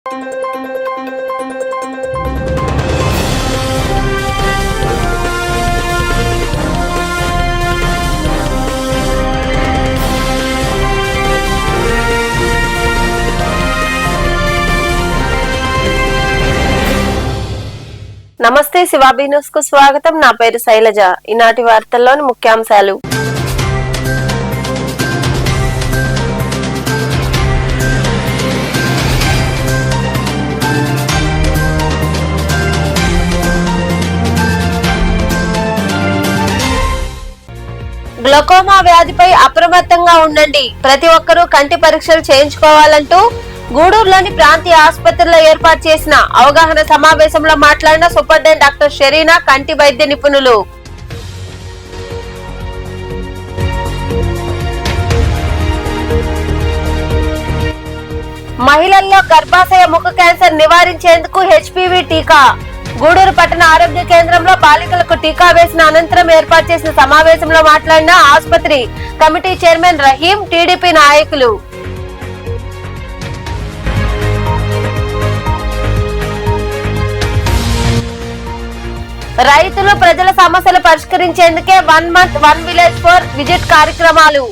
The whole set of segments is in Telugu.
నమస్తే శివాబీ న్యూస్ కు స్వాగతం. నా పేరు శైలజ. ఈనాటి వార్తల్లోని ముఖ్యాంశాలు. గ్లకోమా వ్యాధిపై అప్రమత్తంగా ఉండండి, ప్రతి ఒక్కరూ కంటి పరీక్షలు చేయించుకోవాలంటూ గూడూరులోని ప్రాంతీయ ఆసుపత్రిలో ఏర్పాటు చేసిన అవగాహన సమావేశంలో మాట్లాడిన సూపరింటెండెంట్ డాక్టర్ షెరీనా, కంటి వైద్య నిపుణులు. మహిళల్లో గర్భాశయ ముఖ క్యాన్సర్ నివారించేందుకు హెచ్పివి టీకా. గూడూరు పట్టణ ఆరోగ్య కేంద్రంలో బాలికలకు టీకా వేసిన అనంతరం ఏర్పాటు చేసిన సమావేశంలో మాట్లాడిన ఆసుపత్రి కమిటీ చైర్మన్ రహీం, టీడీపీ నాయకులు. రైతులు ప్రజల సమస్యలు పరిష్కరించేందుకే 1 month 1 village for visit కార్యక్రమాలు.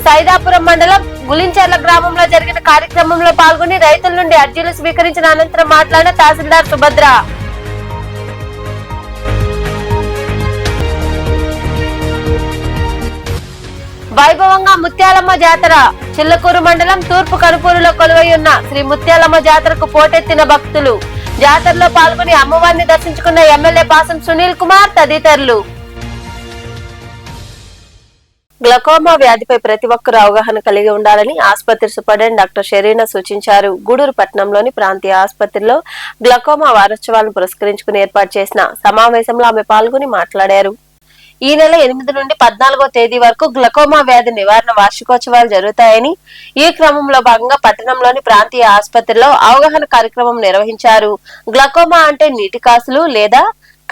సైదాపురం మండలం గులించర్ల గ్రామంలో జరిగిన కార్యక్రమంలో పాల్గొని రైతుల నుండి అర్జీలు స్వీకరించిన అనంతరం మాట్లాడిన తహసీల్దార్ సుభద్ర. వైభవంగా ముత్యాలమ్మ జాతర. చిల్లకూరు మండలం తూర్పు కనుపూరులో కొలువై ఉన్న శ్రీ ముత్యాలమ్మ జాతరకు పోటెత్తిన భక్తులు. జాతరలో పాల్గొని అమ్మవారిని దర్శించుకున్న ఎమ్మెల్యే పాసం సునీల్ కుమార్ తదితరులు. గ్లకోమా వ్యాధిపై ప్రతి ఒక్కరూ అవగాహన కలిగి ఉండాలని ఆసుపత్రి సూపరింటెండెంట్ డాక్టర్ షెరీనా సూచించారు. గూడూరు పట్టణంలోని ప్రాంతీయ ఆసుపత్రిలో గ్లకోమా వారోత్సవాలను పురస్కరించుకుని ఏర్పాటు చేసిన సమావేశంలో ఆమె పాల్గొని మాట్లాడారు. ఈ నెల 8 నుండి 14వ తేదీ వరకు గ్లకోమా వ్యాధి నివారణ వార్షికోత్సవాలు జరుగుతాయని, ఈ క్రమంలో భాగంగా పట్టణంలోని ప్రాంతీయ ఆసుపత్రిలో అవగాహన కార్యక్రమం నిర్వహించారు. గ్లకోమా అంటే నీటి కాసులు లేదా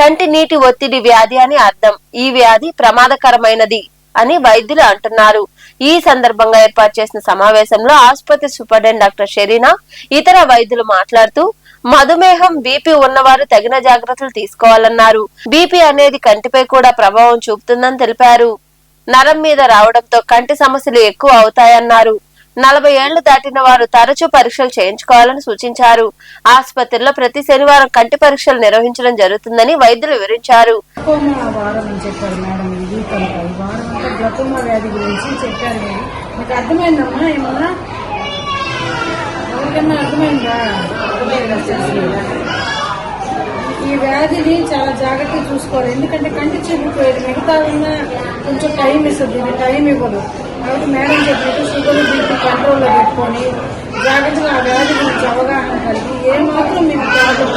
కంటి నీటి ఒత్తిడి వ్యాధి అని అర్థం. ఈ వ్యాధి ప్రమాదకరమైనది అని వైద్యులు అంటున్నారు. ఈ సందర్భంగా ఏర్పాటు చేసిన సమావేశంలో ఆసుపత్రి సూపరింటెండెంట్ డాక్టర్ షెరీనా, ఇతర వైద్యులు మాట్లాడుతూ మధుమేహం, బీపీ ఉన్నవారు తగిన జాగ్రత్తలు తీసుకోవాలన్నారు. బీపీ అనేది కంటిపై కూడా ప్రభావం చూపుతుందని తెలిపారు. నరం మీద రావడంతో కంటి సమస్యలు ఎక్కువ అవుతాయన్నారు. 40 ఏళ్లు దాటిన వారు తరచూ పరీక్షలు చేయించుకోవాలని సూచించారు. ఆసుపత్రిలో ప్రతి శనివారం కంటి పరీక్షలు నిర్వహించడం జరుగుతుందని వైద్యులు వివరించారు. ఈ వ్యాధిని చాలా జాగ్రత్తగా చూసుకోవాలి. ఎందుకంటే కంటి చెడిపోయేది, మిగతా ఉన్న కొంచెం టైం ఇస్తుంది, టైం ఇవ్వదు. కాబట్టి మేడం చెప్పినట్టు షుగర్, బీపీ కంట్రోల్లో పెట్టుకొని జాగ్రత్తగా ఆ వ్యాధి గురించి అవగాహన కలిగి ఏమాత్రం మీకు జాగ్రత్త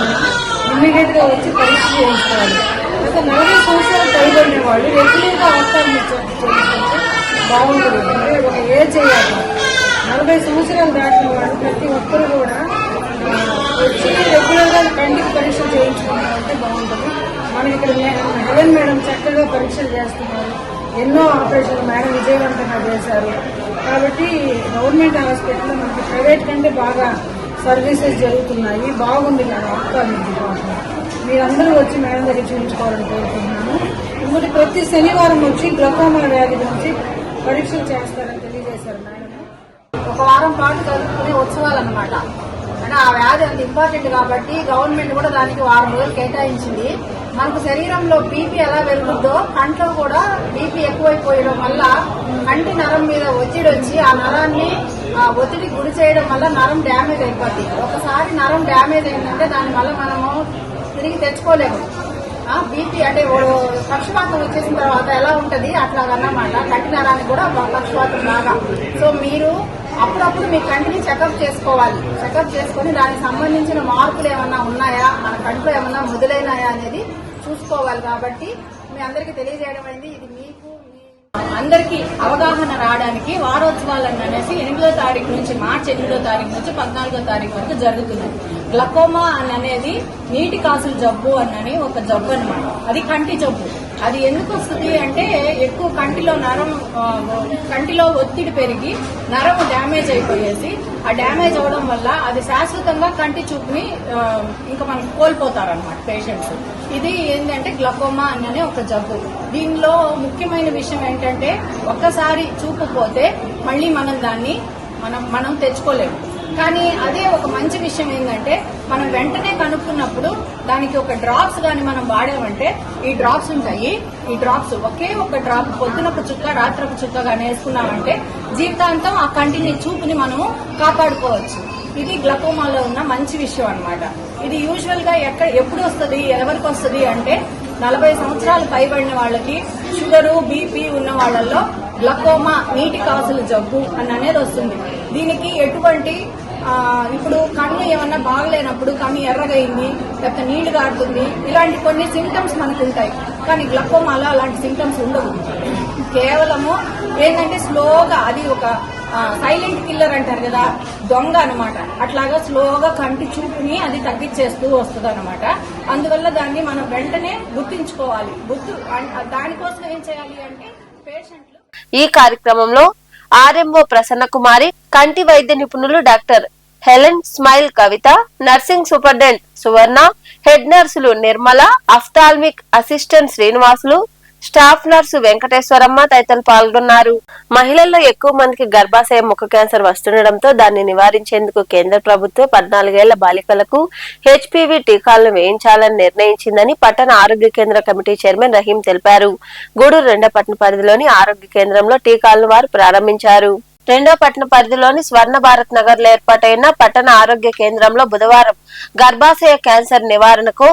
ఇమ్మీడియట్ గా వచ్చి పరీక్ష చేయించుకోవాలి. అయితే 40 సంవత్సరాలు పైబడిన వాళ్ళు రెగ్యులర్గా అవసరం బాగుంటుంది. అంటే ఒక ఏజ్ చేయాలి. 40 సంవత్సరాలు దాటిన వాళ్ళు ప్రతి ఒక్కరు కూడా వచ్చి రెగ్యులర్ గా కంటికి పరీక్షలు చేయించుకుంటామంటే బాగుంటుంది. మనకి ఇక్కడ హెలెన్ మేడం చక్కగా పరీక్షలు చేస్తున్నారు. ఎన్నో ఆపరేషన్లు మేడం విజయవంతంగా చేశారు. కాబట్టి గవర్నమెంట్ హాస్పిటల్లో మనకి ప్రైవేట్ కంటే బాగా సర్వీసెస్ జరుగుతున్నాయి. బాగుంది మేడం. ఆప్తాలజీ మీరందరూ వచ్చి మేడం దగ్గర చూపించుకోవాలని కోరుకుంటున్నాను. ఇంకోటి ప్రతి శనివారం వచ్చి గ్లకోమా వ్యాధి గురించి పరీక్షలు చేస్తారని తెలియజేశారు మేడం. ఒక వారం పాటు జరుగుతున్న ఉత్సవాలు అన్నమాట. అంటే ఆ వ్యాధి అంత ఇంపార్టెంట్ కాబట్టి గవర్నమెంట్ కూడా దానికి 1 రోజులు కేటాయించింది. మనకు శరీరంలో బీపీ ఎలా పెరుగుతుందో కంట్లో కూడా బీపీ ఎక్కువైపోయడం వల్ల కంటి నరం మీద ఒత్తిడి వచ్చి ఆ నరాన్ని ఒత్తిడి గురి చేయడం వల్ల నరం డ్యామేజ్ అయిపోద్ది. ఒకసారి నరం డ్యామేజ్ అయిందంటే దాని వల్ల మనము తిరిగి తెచ్చుకోలేము. బీపీ అంటే పక్షవాతం వచ్చేసిన తర్వాత ఎలా ఉంటది అట్లాగన్నమాట. కంటి నరానికి కూడా పక్షవాతం లాగా. సో మీరు అప్పుడప్పుడు మీ కంటిని చెకప్ చేసుకోవాలి. చెకప్ చేసుకుని దానికి సంబంధించిన మార్పులు ఏమన్నా ఉన్నాయా, మన కంట్లో ఏమన్నా మొదలైనాయా అనేది చూసుకోవాలి. కాబట్టి మీ అందరికీ తెలియజేయడం అయింది. ఇది మీకు అందరికీ అవగాహన రావడానికి వారోత్సవాలు అనేసి 8వ తారీఖు నుంచి మార్చి 8వ తారీఖు నుంచి 14వ తారీఖు వరకు జరుగుతున్నాయి. గ్లకోమా అనేది నీటి కాసుల జబ్బు అని ఒక జబ్బు అన్నమాట. అది కంటి జబ్బు. అది ఎందుకు వస్తుంది అంటే ఎక్కువ కంటిలో ఒత్తిడి పెరిగి నరము డ్యామేజ్ అయిపోయేసి ఆ డ్యామేజ్ అవడం వల్ల అది శాశ్వతంగా కంటి చూపుని ఇంకా మనకు కోల్పోతారనమాట పేషెంట్స్. ఇది ఏంటంటే గ్లకోమా అనే ఒక జబ్బు. దీనిలో ముఖ్యమైన విషయం ఏంటంటే ఒక్కసారి చూపు పోతే మళ్ళీ మనం దాన్ని మనం తెచ్చుకోలేము. కానీ అదే ఒక మంచి విషయం ఏంటంటే మనం వెంటనే కనుక్కున్నప్పుడు దానికి ఒక డ్రాప్స్ గాని మనం వాడామంటే ఈ డ్రాప్స్ ఉంటాయి. ఈ డ్రాప్స్ ఒకే ఒక డ్రాప్ పొద్దునొక చుక్క రాత్రొక చుక్క గాని వేసుకున్నామంటే జీవితాంతం ఆ కంటిని చూపుని మనం కాపాడుకోవచ్చు. ఇది గ్లకోమాలో ఉన్న మంచి విషయం అన్నమాట. ఇది యూజువల్ గా ఎప్పుడు వస్తుంది, ఎవరికి వస్తుంది అంటే 40 సంవత్సరాలు పైబడిన వాళ్ళకి, షుగరు బీపీ ఉన్న వాళ్ళల్లో గ్లకోమా నీటి కాసుల జబ్బు అనేది వస్తుంది. దీనికి ఎటువంటి ఇప్పుడు కన్ను ఏమన్నా బాగలేనప్పుడు కన్ను ఎర్రగైంది, లేకపోతే నీళ్లు గారుతుంది, ఇలాంటి కొన్ని సింటమ్స్ మనకు ఉంటాయి. కానీ గ్లకోమాలో అలాంటి సింటమ్స్ ఉండవు. కేవలము ఏంటంటే స్లోగా అది ఒక సైలెంట్ కిల్లర్ అంటారు కదా, దొంగ అనమాట. అట్లాగా స్లోగా కంటి చూపుని అది తగ్గించేస్తూ వస్తుంది అనమాట. అందువల్ల దాన్ని మనం వెంటనే గుర్తించుకోవాలి. దానికోసం ఏం చేయాలి అంటే పేషెంట్లు ఈ కార్యక్రమంలో ఆర్ఎంఓ ప్రసన్న కుమారి, కంటి వైద్య నిపుణులు doctor Helen, smile Kavitha, nursing superintendent Suvarna, head నర్సులు Nirmala, ophthalmic assistant Srinivasulu, staff nurse Venkateswaramma తదితరులు పాల్గొన్నారు. మహిళల్లో ఎక్కువ మందికి గర్భాశయ ముఖ క్యాన్సర్ వస్తుండటంతో దాన్ని నివారించేందుకు కేంద్ర ప్రభుత్వం 14 ఏళ్ల బాలికలకు హెచ్పివి టీకాలను వేయించాలని నిర్ణయించిందని పట్టణ ఆరోగ్య కేంద్ర కమిటీ చైర్మన్ రహీం తెలిపారు. గూడూరు 2వ పట్టణ పరిధిలోని ఆరోగ్య కేంద్రంలో టీకాలను వారు ప్రారంభించారు. 2వ పట్టణ పరిధిలోని స్వర్ణ భారత్ నగర్ లో ఏర్పాటైన పట్టణ ఆరోగ్య కేంద్రంలో బుధవారం గర్భాశయ క్యాన్సర్ నివారణకు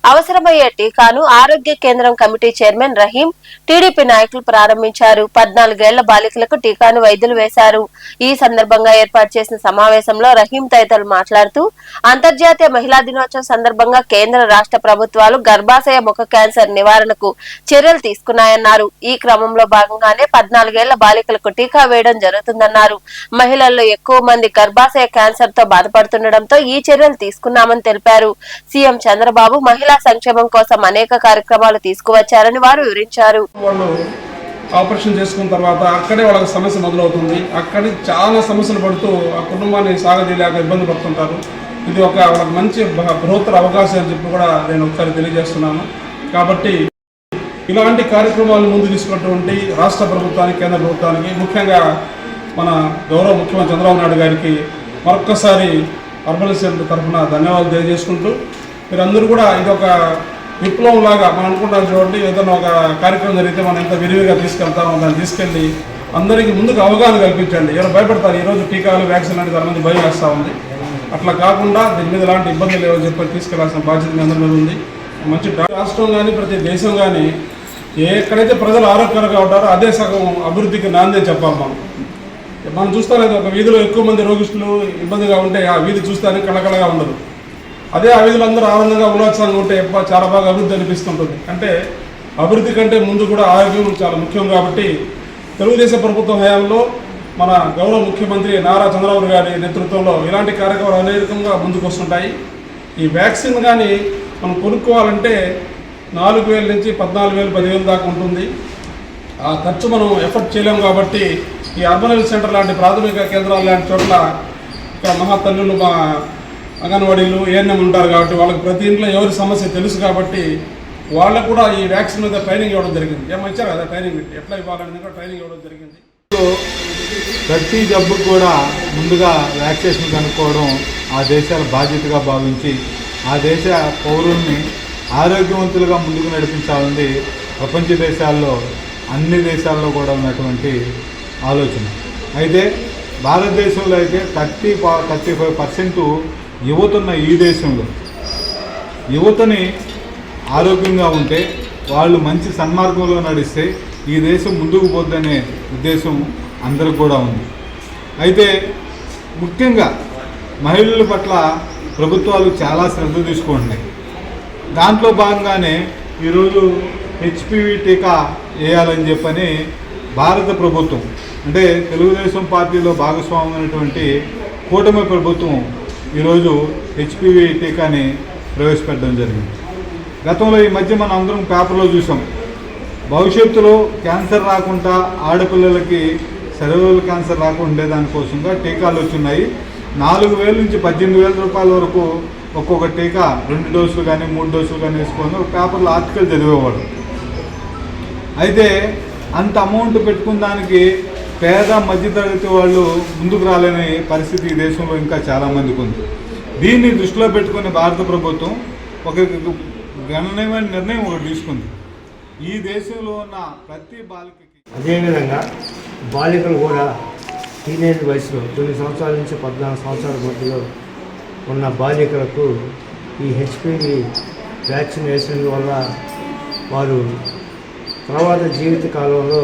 అవసరమయ్యే టీకాను ఆరోగ్య కేంద్రం కమిటీ చైర్మన్ రహీం, టీడీపీ నాయకులు ప్రారంభించారు. 14 ఏళ్ల బాలికలకు టీకాను వైద్యులు వేశారు. ఈ సందర్భంగా ఏర్పాటు చేసిన సమావేశంలో రహీం తదితరులు మాట్లాడుతూ అంతర్జాతీయ మహిళా దినోత్సవం సందర్భంగా కేంద్ర రాష్ట్ర ప్రభుత్వాలు గర్భాశయ ముఖ క్యాన్సర్ నివారణకు చర్యలు తీసుకున్నాయన్నారు. ఈ క్రమంలో భాగంగానే 14 ఏళ్ల బాలికలకు టీకా వేయడం జరుగుతుందన్నారు. మహిళల్లో ఎక్కువ మంది గర్భాశయ క్యాన్సర్ తో బాధపడుతుండటంతో ఈ చర్యలు తీసుకున్నామని తెలిపారు. సీఎం చంద్రబాబు మహిళా సంక్షేమం కోసం అనేక కార్యక్రమాలు తీసుకువచ్చారని వారు వివరించారు. ఆపరేషన్ చేసుకున్న తర్వాత అక్కడే వాళ్ళకి సమస్య మొదలవుతుంది. అక్కడి చాలా సమస్యలు పడుతూ ఆ కుటుంబాన్ని సాగదీయలేక ఇబ్బంది పడుతుంటారు. ఇది వాళ్ళకి మంచి బృహత్తర అవకాశం అని చెప్పి కూడా నేను ఒకసారి తెలియజేస్తున్నాను. కాబట్టి ఇలాంటి కార్యక్రమాలు ముందు తీసుకున్నటువంటి రాష్ట్ర ప్రభుత్వానికి, కేంద్ర ప్రభుత్వానికి, ముఖ్యంగా మన గౌరవ ముఖ్యమంత్రి చంద్రబాబు నాయుడు గారికి మరొక్కసారి అర్బన్ సెంటర్ తరఫున ధన్యవాదాలు తెలియజేసుకుంటూ, మీరందరూ కూడా ఇదొక విప్లవం లాగా మనం అనుకుంటాం చూడండి. ఏదైనా ఒక కార్యక్రమం జరిగితే మనం ఎంత విరివిగా తీసుకెళ్తామో దాన్ని తీసుకెళ్ళి అందరికీ ముందుకు అవగాహన కల్పించండి. ఎవరు భయపడతారు, ఈరోజు టీకాలు వ్యాక్సిన్ అంటే చాలా మంది భయం వేస్తూ ఉంది. అట్లా కాకుండా దీని మీద ఎలాంటి ఇబ్బందులు లేవని చెప్పి తీసుకెళ్లాల్సిన బాధ్యత మీ అందరి మీద ఉంది. మంచి రాష్ట్రం కానీ ప్రతి దేశం కానీ ఎక్కడైతే ప్రజలు ఆరోగ్యకరంగా ఉంటారో అదే సగం అభివృద్ధికి నాంది అని చెప్పాలి. మనం చూస్తాం లేదు, ఒక వీధిలో ఎక్కువ మంది రోగిస్తులు ఇబ్బందిగా ఉంటే ఆ వీధి చూస్తానికి కళకళగా ఉండదు. అదే ఆ వీధులు అందరూ ఆనందంగా ఉల్లాసంగా ఉంటే చాలా బాగా అభివృద్ధి అనిపిస్తుంటుంది. అంటే అభివృద్ధి కంటే ముందు కూడా ఆరోగ్యం చాలా ముఖ్యం. కాబట్టి తెలుగుదేశం ప్రభుత్వం హయాంలో మన గౌరవ ముఖ్యమంత్రి నారా చంద్రబాబు గారి నేతృత్వంలో ఇలాంటి కార్యక్రమాలు అనేకంగా ముందుకు వస్తుంటాయి. ఈ వ్యాక్సిన్ కానీ మనం కొనుక్కోవాలంటే 4,000 నుంచి 14,000, 10,000 దాకా ఉంటుంది. ఆ ఖర్చు మనం ఎఫర్ట్ చేయలేము. కాబట్టి ఈ అర్బన్ హెల్త్ సెంటర్ లాంటి ప్రాథమిక కేంద్రాలు లాంటి చోట్ల ఇక్కడ మహాతల్లులు, మా అంగన్వాడీలు, ఏఎన్ఎం ఉంటారు. కాబట్టి వాళ్ళకి ప్రతి ఇంట్లో ఎవరి సమస్య తెలుసు. కాబట్టి వాళ్ళకు కూడా ఈ వ్యాక్సిన్ మీద ట్రైనింగ్ ఇవ్వడం జరిగింది. ఏమొచ్చారు కదా ట్రైనింగ్, ఎట్లా ఇవ్వాలని కూడా ట్రైనింగ్ ఇవ్వడం జరిగింది. ప్రతి జబ్బుకు కూడా ముందుగా వ్యాక్సినేషన్ కనుక్కోవడం ఆ దేశాల బాధ్యతగా భావించి ఆ దేశ పౌరుల్ని ఆరోగ్యవంతులుగా ముందుకు నడిపించాలని ప్రపంచ దేశాల్లో, అన్ని దేశాల్లో కూడా ఉన్నటువంటి ఆలోచన. అయితే భారతదేశంలో అయితే 35% యువతున్న ఈ దేశంలో యువతని ఆరోగ్యంగా ఉంటే, వాళ్ళు మంచి సన్మార్గంలో నడిస్తే ఈ దేశం ముందుకు పోద్దనే ఉద్దేశం అందరికి కూడా ఉంది. అయితే ముఖ్యంగా మహిళల పట్ల ప్రభుత్వాలు చాలా శ్రద్ధ తీసుకుంటున్నాయి. దాంట్లో భాగంగానే ఈరోజు హెచ్పివి టీకా వేయాలని చెప్పని భారత ప్రభుత్వం, అంటే తెలుగుదేశం పార్టీలో భాగస్వామ్యమైనటువంటి కూటమి ప్రభుత్వం ఈరోజు హెచ్పివి టీకాని ప్రవేశపెట్టడం జరిగింది. గతంలో ఈ మధ్య మనం అందరం పేపర్లో చూసాం, భవిష్యత్తులో క్యాన్సర్ రాకుండా ఆడపిల్లలకి సెరవల్ క్యాన్సర్ రాకుండా ఉండేదానికోసంగా టీకాలు వచ్చున్నాయి. 4,000 నుంచి 18,000 రూపాయల వరకు ఒక్కొక్క టీకా 2 డోసులు కానీ 3 డోసులు కానీ వేసుకొని ఒక పేపర్లో ఆర్టికల్ చదివేవాడు. అయితే అంత అమౌంట్ పెట్టుకున్న దానికి పేద మధ్యతరగతి వాళ్ళు ముందుకు రాలేని పరిస్థితి ఈ దేశంలో ఇంకా చాలామందికి ఉంది. దీన్ని దృష్టిలో పెట్టుకుని భారత ప్రభుత్వం ఒక గణనీయమైన నిర్ణయం ఒకటి తీసుకుంది. ఈ దేశంలో ఉన్న ప్రతి బాలికకి అదేవిధంగా బాలికలు కూడా టీనేజ్ వయసులో 9 సంవత్సరాల నుంచి 14 సంవత్సరాల మధ్యలో ఉన్న బాలికలకు ఈ హెచ్పివి వ్యాక్సిన్ వేసిన వల్ల వారు తర్వాత జీవిత కాలంలో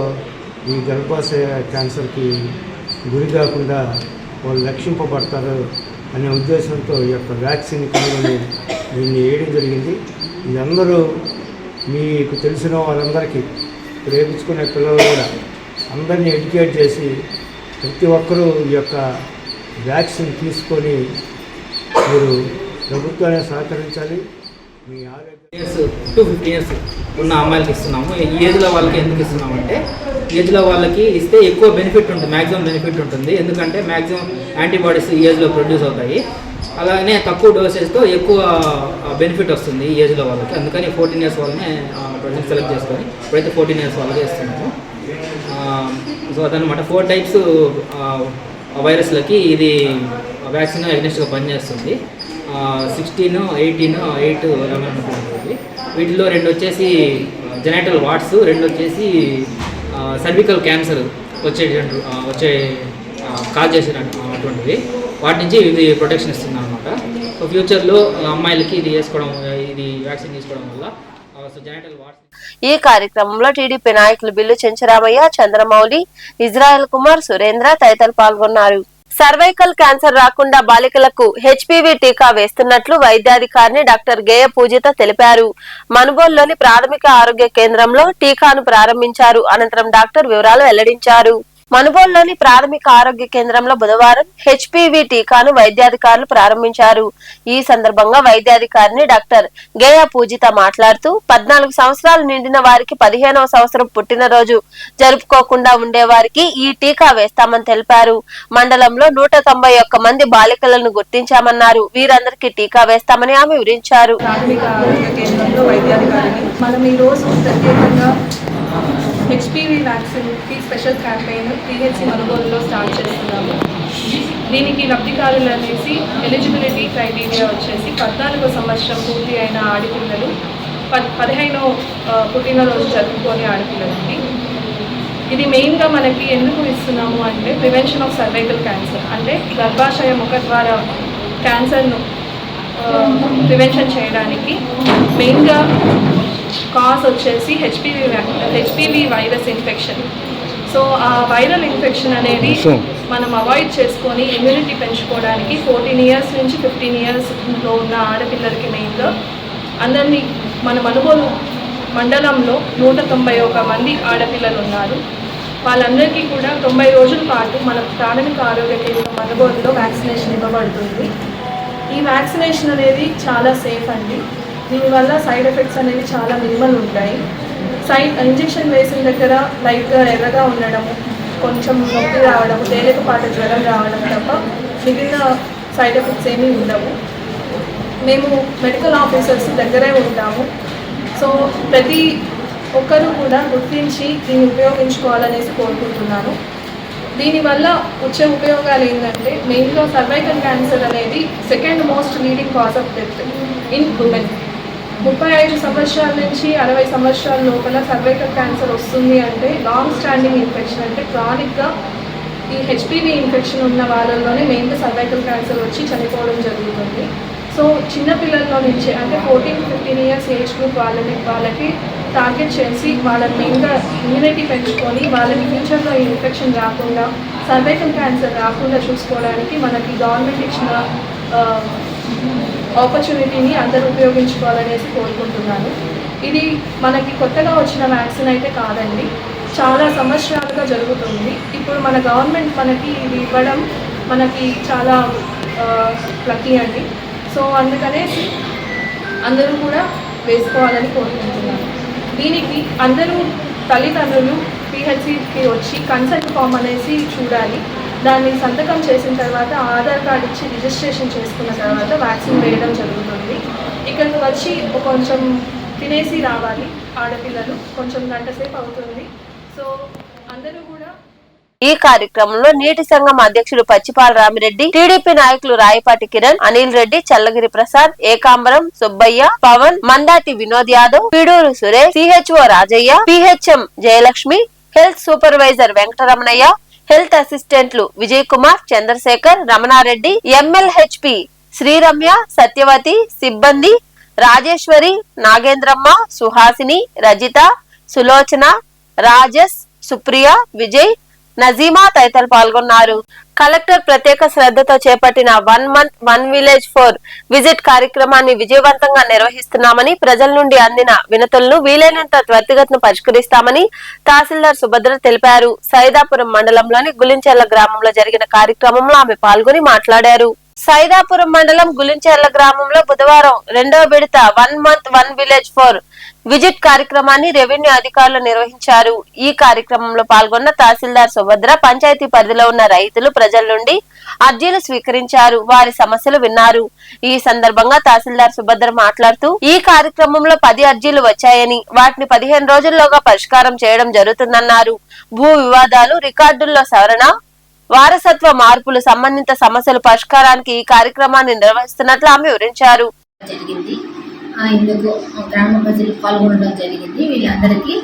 ఈ గర్భాశయ క్యాన్సర్కి గురి కాకుండా వాళ్ళు రక్షింపబడతారు అనే ఉద్దేశంతో ఈ యొక్క వ్యాక్సిన్ కనుగొని దీన్ని వేయడం జరిగింది. ఇది అందరూ మీకు తెలిసిన వాళ్ళందరికీ ప్రేమించుకునే పిల్లలు కూడా అందరినీ ఎడ్యుకేట్ చేసి ప్రతి ఒక్కరూ ఈ యొక్క వ్యాక్సిన్ తీసుకొని మీరు ప్రభుత్వాన్ని సహకరించాలి. మీ ఆరోగ్య ఇయర్స్ టు 50 ఇయర్స్ ఉన్న అమ్మాయిలకి ఇస్తున్నాము. ఈ ఏజ్లో వాళ్ళకి ఎందుకు ఇస్తున్నామంటే ఏజ్లో వాళ్ళకి ఇస్తే ఎక్కువ బెనిఫిట్ ఉంటుంది, మ్యాక్సిమం బెనిఫిట్ ఉంటుంది. ఎందుకంటే మ్యాక్సిమం యాంటీబాడీస్ ఈ ఏజ్లో ప్రొడ్యూస్ అవుతాయి. అలాగనే తక్కువ డోసెస్తో ఎక్కువ బెనిఫిట్ వస్తుంది ఈ ఏజ్లో వాళ్ళకి. అందుకని 14 ఇయర్స్ వాళ్ళనే ప్రజెంట్ సెలెక్ట్ చేసుకొని ఇప్పుడైతే 14 ఇయర్స్ వాళ్ళకే ఇస్తున్నాము. సో అదనమాట 4 టైప్స్ వైరస్లకి ఇది వ్యాక్సిన్ ఎగ్నెస్ట్గా పనిచేస్తుంది. 16, 18, 8, 11 ఉంటుంది. వీటిలో 2 వచ్చేసి జెనైటల్ వాట్స్, 2 వచ్చేసి సర్వికల్ క్యాన్సర్ వచ్చే కాజ్ చేసిన అటువంటివి. వాటి నుంచి ఇది ప్రొటెక్షన్ ఇస్తుంది అనమాట. సో ఫ్యూచర్లో అమ్మాయిలకి ఇది వ్యాక్సిన్ తీసుకోవడం వల్ల జెనైటల్ వాట్స్. ఈ కార్యక్రమంలో టీడీపీ నాయకులు బిల్లు చెంచరామయ్య, చంద్రమౌళి, ఇజ్రాయెల్ కుమార్, సురేంద్ర తదితరులు పాల్గొన్నారు. సర్వైకల్ క్యాన్సర్ రాకుండా బాలికలకు హెచ్పివి టీకా వేస్తున్నట్లు వైద్యాధికారిని డాక్టర్ గేయ పూజిత తెలిపారు. మనుబోలులోని ప్రాథమిక ఆరోగ్య కేంద్రంలో టీకాను ప్రారంభించారు. అనంతరం డాక్టర్ వివరాలు వెల్లడించారు. మనుబోలులోని ప్రాథమిక ఆరోగ్య కేంద్రంలో బుధవారం హెచ్పివి టీకాను వైద్యాధికారులు ప్రారంభించారు. ఈ సందర్భంగా వైద్యాధికారిని డాక్టర్ గేయ పూజిత మాట్లాడుతూ 14 సంవత్సరాలు నిండిన వారికి 15వ సంవత్సరం పుట్టినరోజు జరుపుకోకుండా ఉండే వారికి ఈ టీకా వేస్తామని తెలిపారు. మండలంలో 191 మంది బాలికలను గుర్తించామన్నారు. వీరందరికీ టీకా వేస్తామని ఆమె వివరించారు. ప్రాథమిక ఆరోగ్య కేంద్రంలో వైద్యాధికారిని మనం ఈ రోజు ప్రత్యేకంగా హెచ్పివి వ్యాక్సిన్కి స్పెషల్ క్యాంపెయిన్ పిహెచ్సి మనుగోలులో స్టార్ట్ చేస్తున్నాము. దీనికి లబ్ధిదారులు అనేసి ఎలిజిబిలిటీ క్రైటీరియా వచ్చేసి 14వ సంవత్సరం పూర్తి అయిన ఆడపిల్లలు, 15వ పుట్టినరోజు జరుపుకొని ఆడపిల్లలకి. ఇది మెయిన్గా మనకి ఎందుకు ఇస్తున్నాము అంటే ప్రివెన్షన్ ఆఫ్ సర్వైకల్ క్యాన్సర్, అంటే గర్భాశయ ముఖద్వార క్యాన్సర్ను ప్రివెన్షన్ చేయడానికి మెయిన్గా కాజ్ వచ్చేసి హెచ్పివి వైరస్ ఇన్ఫెక్షన్. సో ఆ వైరల్ ఇన్ఫెక్షన్ అనేది మనం అవాయిడ్ చేసుకొని ఇమ్యూనిటీ పెంచుకోవడానికి 14 ఇయర్స్ నుంచి 15 ఇయర్స్లో ఉన్న ఆడపిల్లలకి మెయిన్గా అందరినీ మన మనుగోలు మండలంలో 191 మంది ఆడపిల్లలు ఉన్నారు. వాళ్ళందరికీ కూడా 90 రోజుల పాటు మన ప్రాథమిక ఆరోగ్య కేంద్రం మనుగోలులో వ్యాక్సినేషన్ ఇవ్వబడుతుంది. ఈ వ్యాక్సినేషన్ అనేది చాలా సేఫ్ అండి. దీనివల్ల సైడ్ ఎఫెక్ట్స్ అనేవి చాలా మినిమల్ ఉంటాయి. ఇంజెక్షన్ వేసిన దగ్గర లైట్గా ఎర్రగా ఉండడము, కొంచెం నొప్పి రావడము, తేలికపాటి జ్వరం రావడం తప్ప మిగిలిన సైడ్ ఎఫెక్ట్స్ ఏమీ ఉండవు. మేము మెడికల్ ఆఫీసర్స్ దగ్గరే ఉంటాము. సో ప్రతి ఒక్కరూ కూడా గుర్తించి దీన్ని ఉపయోగించుకోవాలనేసి కోరుకుంటున్నాను. దీనివల్ల వచ్చే ఉపయోగాలు ఏంటంటే మెయిన్గా సర్వైకల్ క్యాన్సర్ అనేది second most leading cause of death in women. 35 సంవత్సరాల నుంచి 60 సంవత్సరాల లోపల సర్వైకల్ క్యాన్సర్ వస్తుంది అంటే లాంగ్ స్టాండింగ్ ఇన్ఫెక్షన్, అంటే క్రానిక్గా ఈ హెచ్పివి ఇన్ఫెక్షన్ ఉన్న వాళ్ళలోనే మెయిన్గా సర్వైకల్ క్యాన్సర్ వచ్చి చనిపోవడం జరుగుతుంది. సో చిన్నపిల్లల్లో నుంచి అంటే 14 to 15 ఇయర్స్ ఏజ్ గ్రూప్ వాళ్ళకి టార్గెట్ చేసి వాళ్ళని మెయిన్గా ఇమ్యూనిటీ పెంచుకొని వాళ్ళకి ఫ్యూచర్లో ఈ ఇన్ఫెక్షన్ రాకుండా, సర్వైకల్ క్యాన్సర్ రాకుండా చూసుకోవడానికి మనకి గవర్నమెంట్ ఇచ్చిన ఆపర్చునిటీని అందరూ ఉపయోగించుకోవాలనేసి కోరుకుంటున్నాను. ఇది మనకి కొత్తగా వచ్చిన వ్యాక్సిన్ అయితే కాదండి, చాలా సంవత్సరాలుగా జరుగుతుంది. ఇప్పుడు మన గవర్నమెంట్ మనకి ఇది ఇవ్వడం మనకి చాలా లక్కీ అండి. సో అందుకనే అందరూ కూడా వేసుకోవాలని కోరుకుంటున్నాను. దీనికి అందరూ తల్లిదండ్రులు పిహెచ్సికి వచ్చి కన్సెంట్ ఫామ్ అనేసి చూడాలి. దాన్ని సంతకం చేసిన తర్వాత ఆధార్ కార్డ్ ఇచ్చి రిజిస్ట్రేషన్ చేసుకున్న తర్వాత వ్యాక్సిన్ వేయడం జరుగుతుంది. ఇక్కడికి వచ్చి కొంచెం తినేసి రావాలి. ఆడపిల్లలు కొంచెం గంట సేపు అవుతుంది. సో అందరూ కూడా ఈ కార్యక్రమంలో నీటి సంఘం అధ్యక్షుడు పచ్చిపాల రామిరెడ్డి, టీడీపీ నాయకులు Rayapati Kiran, Anil Reddy, Challagiri Prasad, Ekambaram Subbaiah, Pavan, Mandati Vinod Yadav, Piduru Suresh, CHO Rajaiah, PHM Jayalakshmi, health supervisor Venkataramanaiah, health అసిస్టెంట్లు విజయ్ కుమార్, చంద్రశేఖర్, రమణారెడ్డి, ఎంఎల్హెచ్పి శ్రీరమ్య, సత్యవతి, సిబ్బంది రాజేశ్వరి, నాగేంద్రమ్మ, సుహాసిని, రజిత, సులోచన, రాజస్, సుప్రియ, విజయ్, నజీమా తదితరులు పాల్గొన్నారు. కలెక్టర్ ప్రత్యేక శ్రద్ధతో చేపట్టిన 1 మంత్ 1 విలేజ్ 4 విజిట్ కార్యక్రమాన్ని విజయవంతంగా నిర్వహిస్తున్నామని, ప్రజల నుండి అందిన వినతులను వీలైనంత త్వరితగతిన పరిష్కరిస్తామని తహసీల్దార్ సుభద్ర తెలిపారు. సైదాపురం మండలంలోని గులించెర్ల గ్రామంలో జరిగిన కార్యక్రమంలో ఆమె పాల్గొని మాట్లాడారు. సైదాపురం మండలం గులించెర్ల గ్రామంలో బుధవారం 2వ విడత 1 మంత్ 1 విలేజ్ 4 విజిట్ కార్యక్రమాన్ని రెవెన్యూ అధికారులు నిర్వహించారు. ఈ కార్యక్రమంలో పాల్గొన్న తహసీల్దార్ సుభద్ర పంచాయతీ పరిధిలో ఉన్న రైతులు, ప్రజల నుండి అర్జీలు స్వీకరించారు. వారి సమస్యలు విన్నారు. ఈ సందర్భంగా తహసీల్దార్ సుభద్ర మాట్లాడుతూ ఈ కార్యక్రమంలో 10 అర్జీలు వచ్చాయని, వాటిని 15 రోజుల్లోగా పరిష్కారం చేయడం జరుగుతుందన్నారు. భూ వివాదాలు, రికార్డుల్లో సవరణ, వారసత్వ మార్పులు సంబంధిత సమస్యల పరిష్కారానికి ఈ కార్యక్రమాన్ని నిర్వహిస్తున్నట్లు ఆమె వివరించారు. ఇందుకు గ్రామ ప్రజలు పాల్గొనడం జరిగింది. వీళ్ళందరికీ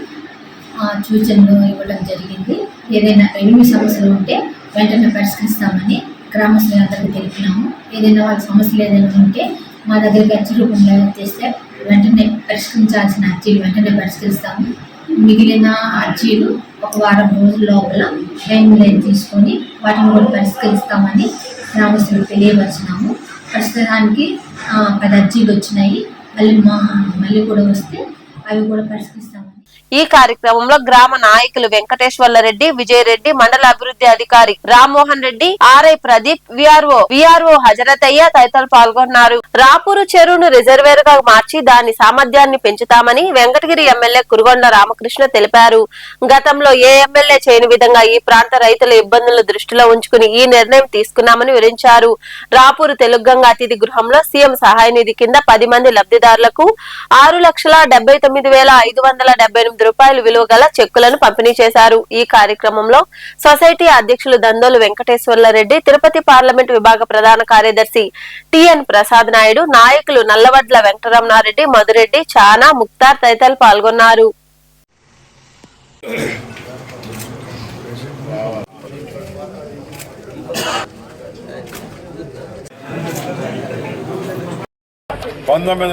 సూచనలు ఇవ్వడం జరిగింది. ఏదైనా రెవెన్యూ సమస్యలు ఉంటే వెంటనే పరిష్కరిస్తామని గ్రామస్తులందరికీ తెలిపినాము. ఏదైనా వాళ్ళ సమస్యలు ఏదైనా ఉంటే మా దగ్గరికి అర్జీ రూపంలో చేస్తే వెంటనే పరిష్కరించాల్సిన అర్జీలు వెంటనే పరిష్కరిస్తాము. మిగిలిన అర్జీలు 1 వారం రోజుల లోపల టైం లైన్ తీసుకొని వాటిని కూడా పరిష్కరిస్తామని గ్రామస్తులకు తెలియపరిచినాము. ప్రస్తుతానికి 10 అర్జీలు వచ్చినాయి. మళ్ళీ కూడా వస్తే అవి కూడా పరిష్కరిస్తామని. ఈ కార్యక్రమంలో గ్రామ నాయకులు వెంకటేశ్వర్ల రెడ్డి, విజయ్ రెడ్డి, మండల అభివృద్ధి అధికారి రామ్మోహన్ రెడ్డి, ఆర్ఐ ప్రదీప్, విఆర్ఓ హజరతయ్య తదితరులు పాల్గొన్నారు. రాపూరు చెరువును రిజర్వేర్ గా మార్చి దాని సామర్థ్యాన్ని పెంచుతామని వెంకటగిరి ఎమ్మెల్యే కురుగొండ రామకృష్ణ తెలిపారు. గతంలో ఏ ఎమ్మెల్యే చేయని విధంగా ఈ ప్రాంత రైతుల ఇబ్బందులను దృష్టిలో ఉంచుకుని ఈ నిర్ణయం తీసుకున్నామని వివరించారు. రాపూరు తెలుగుగంగ అతిథి గృహంలో సీఎం సహాయ నిధి కింద 10 మంది లబ్ధిదారులకు 6,79,578 రూపాయలు విలువ గల చెక్కులను పంపిణీ చేశారు. ఈ కార్యక్రమంలో సొసైటీ అధ్యక్షులు దందోలు వెంకటేశ్వర్ల రెడ్డి, తిరుపతి పార్లమెంట్ విభాగ ప్రధాన కార్యదర్శి టిఎన్ ప్రసాద్ నాయుడు, నాయకులు నల్లవడ్ల వెంకటరమణారెడ్డి, మధురెడ్డి, చానా, ముక్తార్ తదితరులు పాల్గొన్నారు.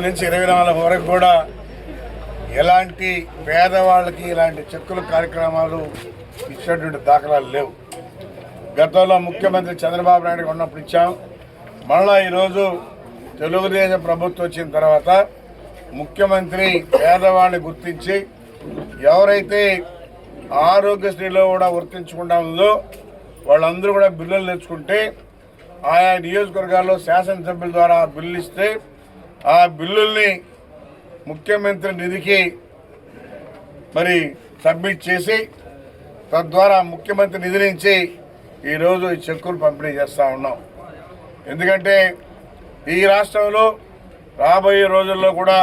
నుంచి 24 వరకు కూడా ఎలాంటి పేదవాళ్ళకి ఇలాంటి చెక్కుల కార్యక్రమాలు ఇచ్చినటువంటి దాఖలాలు లేవు. గతంలో ముఖ్యమంత్రి చంద్రబాబు నాయుడు ఉన్నప్పుడు ఇచ్చాం. మళ్ళా ఈరోజు తెలుగుదేశం ప్రభుత్వం వచ్చిన తర్వాత ముఖ్యమంత్రి పేదవాళ్ళని గుర్తించి ఎవరైతే ఆరోగ్యశ్రీలో కూడా వర్తించకుండా ఉందో వాళ్ళందరూ కూడా బిల్లులు తెచ్చుకుంటే ఆయా నియోజకవర్గాల్లో శాసనసభ్యుల ద్వారా బిల్లు ఇస్తే ఆ బిల్లుల్ని ముఖ్యమంత్రి నిధికి మరి సబ్మిట్ చేసి తద్వారా ముఖ్యమంత్రి నిధి నుంచి ఈరోజు ఈ చెక్కులు పంపిణీ చేస్తూ ఉన్నాం. ఎందుకంటే ఈ రాష్ట్రంలో రాబోయే రోజుల్లో కూడా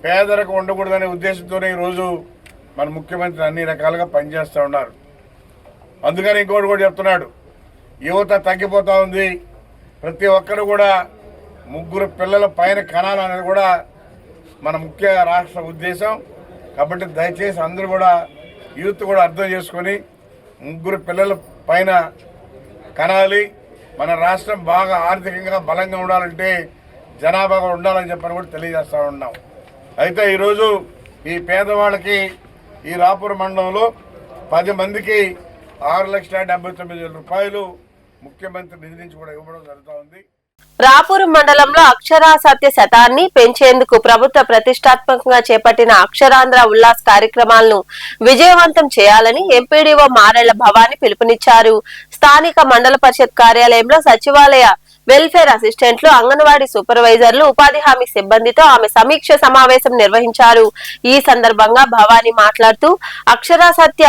పేదరికం ఉండకూడదనే ఉద్దేశంతోనే ఈరోజు మన ముఖ్యమంత్రి అన్ని రకాలుగా పనిచేస్తూ ఉన్నారు. అందుకని ఇంకోటి కూడా చెప్తున్నాడు, యువత తగ్గిపోతూ ఉంది, ప్రతి ఒక్కరు కూడా 3 పిల్లల పైన కనాలనేది కూడా మన ముఖ్య రాష్ట్ర ఉద్దేశం. కాబట్టి దయచేసి అందరూ కూడా యూత్ కూడా అర్థం చేసుకొని 3 పిల్లల పైన కనాలి. మన రాష్ట్రం బాగా ఆర్థికంగా బలంగా ఉండాలంటే జనాభా కూడా ఉండాలని చెప్పని కూడా తెలియజేస్తూ ఉన్నాం. అయితే ఈరోజు ఈ పేదవాళ్ళకి ఈ రాపూర్ మండలంలో 10 మందికి 6,79,000 రూపాయలు ముఖ్యమంత్రి నిధి నుంచి కూడా ఇవ్వడం జరుగుతూ ఉంది. రాపూరు మండలంలో అక్షరాస్యత శాతాన్ని పెంచేందుకు ప్రభుత్వ ప్రతిష్టాత్మకంగా చేపట్టిన అక్షరాంధ్ర ఉల్లాస్ కార్యక్రమాలను విజయవంతం చేయాలని ఎంపీడీఓ మారెళ్ల భవాని పిలుపునిచ్చారు. స్థానిక మండల పరిషత్ కార్యాలయంలో సచివాలయ వెల్ఫేర్ అసిస్టెంట్లు, అంగన్వాడీ సూపర్వైజర్లు, ఉపాధి హామీ సిబ్బందితో ఆమె సమీక్ష సమావేశం నిర్వహించారు. ఈ సందర్భంగా భవానీ మాట్లాడుతూ అక్షరాస్యత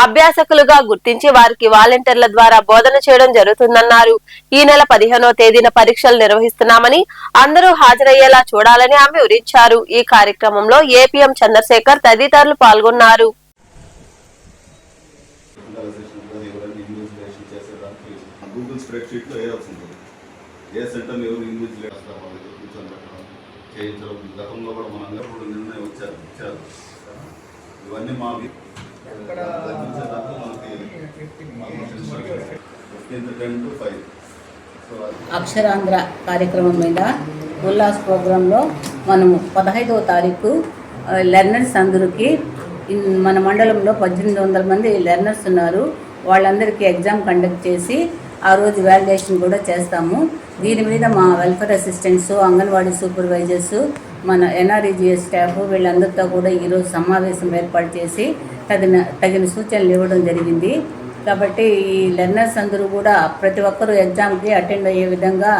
అభ్యాసకులుగా గుర్తించి వారికి వాలంటీర్ల ద్వారా బోధన చేయడం జరుగుతుందన్నారు. ఈ నెల 15వ తేదీన పరీక్షలు నిర్వహిస్తున్నామని అందరూ హాజరయ్యేలా చూడాలని ఆమె వివరించారు. ఈ కార్యక్రమంలో ఏపీఎం చంద్రశేఖర్ తదితరులు పాల్గొన్నారు. గూగుల్ స్ప్రెడ్షీట్లో వేయాల్సి ఉంటుంది. ఏ సెంటర్ని ఎవరు ఇన్విజిలేట్ చేస్తారు వాళ్ళకి కూర్చొని పెట్టడం చేయించడం. గతంలో కూడా మన అందరూ నిర్ణయం ఇచ్చారు. ఇవన్నీ మావి తగ్గించేదాకా మనకి 10 to 5. అక్షరాంధ్ర కార్యక్రమం మీద ఉల్లాస్ ప్రోగ్రాంలో మనము 15వ తారీఖు లెర్నర్స్ అందరికీ మన మండలంలో 1800 మంది లెర్నర్స్ ఉన్నారు. వాళ్ళందరికీ ఎగ్జామ్ కండక్ట్ చేసి ఆ రోజు వ్యాలిడేషన్ కూడా చేస్తాము. దీని మీద మా వెల్ఫేర్ అసిస్టెంట్స్, అంగన్వాడీ సూపర్వైజర్స్, మన ఎన్ఆర్ఈజీఎస్ స్టాఫ్ వీళ్ళందరితో కూడా ఈరోజు సమావేశం ఏర్పాటు చేసి తగిన సూచనలు ఇవ్వడం జరిగింది. కాబట్టి ఈ లెర్నర్స్ అందరూ కూడా ప్రతి ఒక్కరూ ఎగ్జామ్కి అటెండ్ అయ్యే విధంగా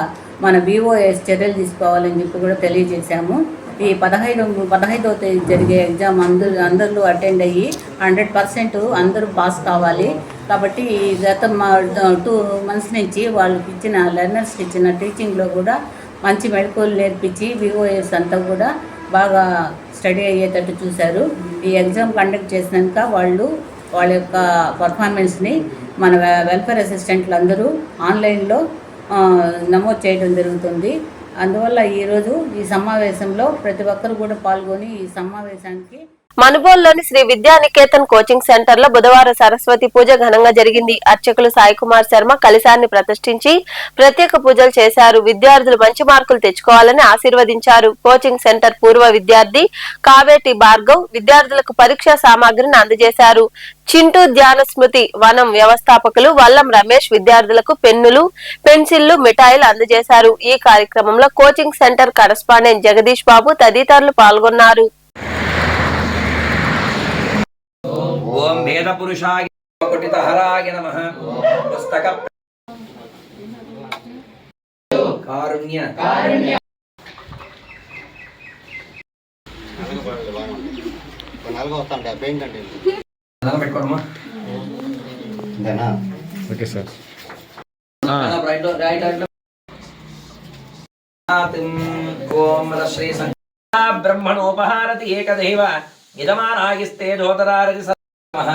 మన BOS చర్యలు తీసుకోవాలని చెప్పి కూడా తెలియజేశాము. ఈ 15వ తేదీ జరిగే ఎగ్జామ్ అందరూ అటెండ్ అయ్యి 100% అందరూ పాస్ కావాలి. కాబట్టి గత 2 months నుంచి వాళ్ళకి ఇచ్చిన లెర్నర్స్కి ఇచ్చిన టీచింగ్లో కూడా మంచి మెళకువలు నేర్పించి BOS అంతా కూడా బాగా స్టడీ అయ్యేటట్టు చూశారు. ఈ ఎగ్జామ్ కండక్ట్ చేసినాక వాళ్ళ యొక్క పర్ఫార్మెన్స్ని మన వెల్ఫేర్ అసిస్టెంట్లు అందరూ ఆన్లైన్లో నమోదు చేయడం జరుగుతుంది. అందువల్ల ఈరోజు ఈ సమావేశంలో ప్రతి ఒక్కరు కూడా పాల్గొని ఈ సమావేశానికి మనుబోలులోని శ్రీ విద్యానికేతన్ కోచింగ్ సెంటర్ లో బుధవారం సరస్వతి పూజ ఘనంగా జరిగింది. అర్చకులు సాయి కుమార్ శర్మ కలశాన్ని ప్రతిష్ఠించి ప్రత్యేక పూజలు చేశారు. విద్యార్థులు మంచి మార్కులు తెచ్చుకోవాలని ఆశీర్వదించారు. కోచింగ్ సెంటర్ పూర్వ విద్యార్థి కావేటి భార్గవ్ విద్యార్థులకు పరీక్షా సామాగ్రిని అందజేశారు. చింటూ ధ్యాన స్మృతి వనం వ్యవస్థాపకులు వల్లం రమేష్ విద్యార్థులకు పెన్నులు, పెన్సిళ్లు, మిఠాయిలు అందజేశారు. ఈ కార్యక్రమంలో coaching centre correspondent Jagadish Babu తదితరులు పాల్గొన్నారు. ఓం వేద పురుషాయ కుటితహరాయ నమః. పుస్తక కారుణ్య పెట్టుకోవడమా. Okay sir. ఓం శ్రీ బ్రహ్మణోపహారతి ఏకదేవ ఇదమానాగిస్తే ధోతరారతి నమః.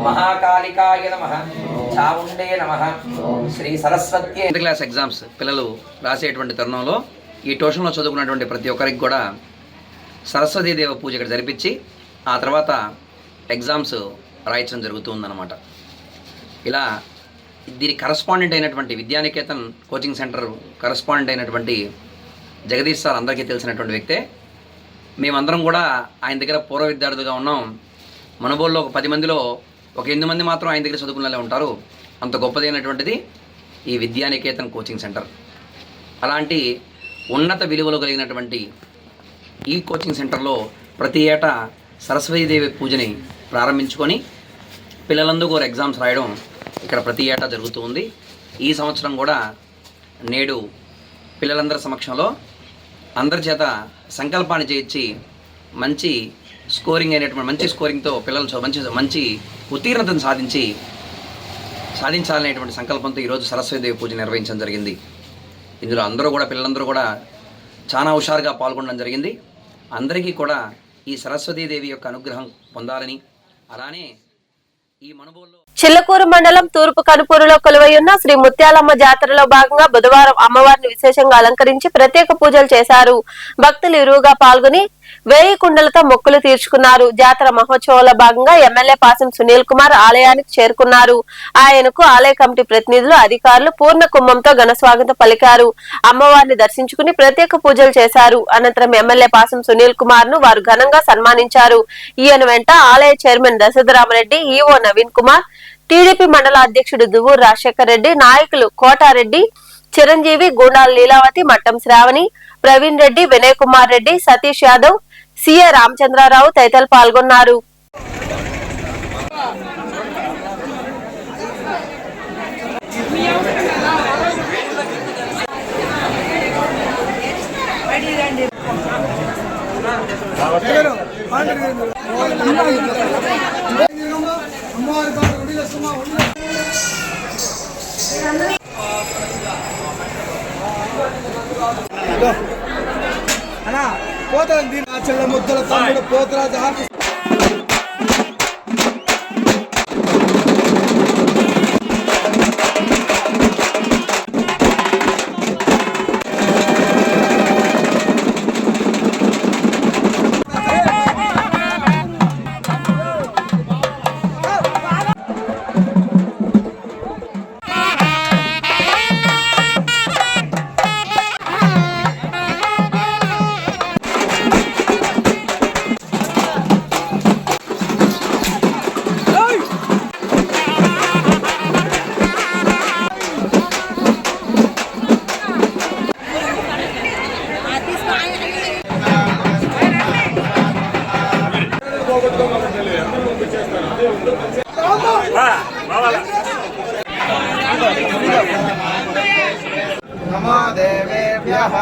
మహాకాళికాయ నమః. చాముండే నమః. Shri Saraswati. 10th class exams పిల్లలు రాసేటువంటి తరుణంలో ఈ ట్యూషన్లో చదువుకున్నటువంటి ప్రతి ఒక్కరికి కూడా సరస్వతీదేవి పూజ ఇక్కడ జరిపించి ఆ తర్వాత ఎగ్జామ్స్ రాయించడం జరుగుతుందన్నమాట. ఇలా దీని కరస్పాండెంట్ అయినటువంటి విద్యానికేతన్ కోచింగ్ సెంటర్ కరస్పాండెంట్ అయినటువంటి జగదీష్ సార్ అందరికీ తెలిసినటువంటి వ్యక్తే. మేమందరం కూడా ఆయన దగ్గర పూర్వ విద్యార్థులుగా ఉన్నాం. మనుబోలులో ఒక 10 మందిలో ఒక 8 మంది మాత్రం ఆయన దగ్గర చదువుకునే ఉంటారు. అంత గొప్పదైనటువంటిది ఈ విద్యానికేతన్ కోచింగ్ సెంటర్. అలాంటి ఉన్నత విలువలు కలిగినటువంటి ఈ కోచింగ్ సెంటర్లో ప్రతి ఏటా సరస్వతీదేవి పూజని ప్రారంభించుకొని పిల్లలందరూ కూడా ఎగ్జామ్స్ రాయడం ఇక్కడ ప్రతి ఏటా జరుగుతూ ఉంది. ఈ సంవత్సరం కూడా నేడు పిల్లలందరి సమక్షంలో అందరి చేత సంకల్పాన్ని చేయించి మంచి స్కోరింగ్ అయినటువంటి మంచి స్కోరింగ్తో పిల్లలు మంచి ఉత్తీర్ణతను సాధించాలనేటువంటి సంకల్పంతో ఈరోజు సరస్వతీదేవి పూజ నిర్వహించడం జరిగింది. ఇందులో పిల్లలందరూ కూడా చాలా హుషారుగా పాల్గొనడం జరిగింది. అందరికీ కూడా ఈ సరస్వతీదేవి యొక్క అనుగ్రహం పొందాలని, అలానే ఈ మనుబోల్లో చిల్లకూరు మండలం తూర్పు కనుపూరులో కొలువైయున్న శ్రీ ముత్యాలమ్మ జాతరలో భాగంగా బుధవారం అమ్మవారిని విశేషంగా అలంకరించి ప్రత్యేక పూజలు చేశారు. భక్తులు ఇరువుగా పాల్గొని 1000 కుండలతో మొక్కులు తీర్చుకున్నారు. జాతర మహోత్సవంలో భాగంగా ఎమ్మెల్యే పాసం సునీల్ కుమార్ ఆలయానికి చేరుకున్నారు. ఆయనకు ఆలయ కమిటీ ప్రతినిధులు, అధికారులు పూర్ణ కుంభంతో ఘన స్వాగతం పలికారు. అమ్మవారిని దర్శించుకుని ప్రత్యేక పూజలు చేశారు. అనంతరం ఎమ్మెల్యే పాసం సునీల్ కుమార్ ను వారు ఘనంగా సన్మానించారు. ఈయన వెంట ఆలయ chairman Dasaratharama Reddy, EO Naveen Kumar, TDP మండల అధ్యక్షుడు దువ్వూరు రాజశేఖర్ రెడ్డి, నాయకులు కోటారెడ్డి, చిరంజీవి, గూండాల లీలావతి, మట్టం శ్రావణి, ప్రవీణ్ రెడ్డి, వినయ్ కుమార్ రెడ్డి, సతీష్ యాదవ్, సిఏ రామచంద్రారావు తదితరులు పాల్గొన్నారు. పోతుంది నా చెల్ల ముద్దల తమ్ముడు పోతురాజు नमो देवेभ्यः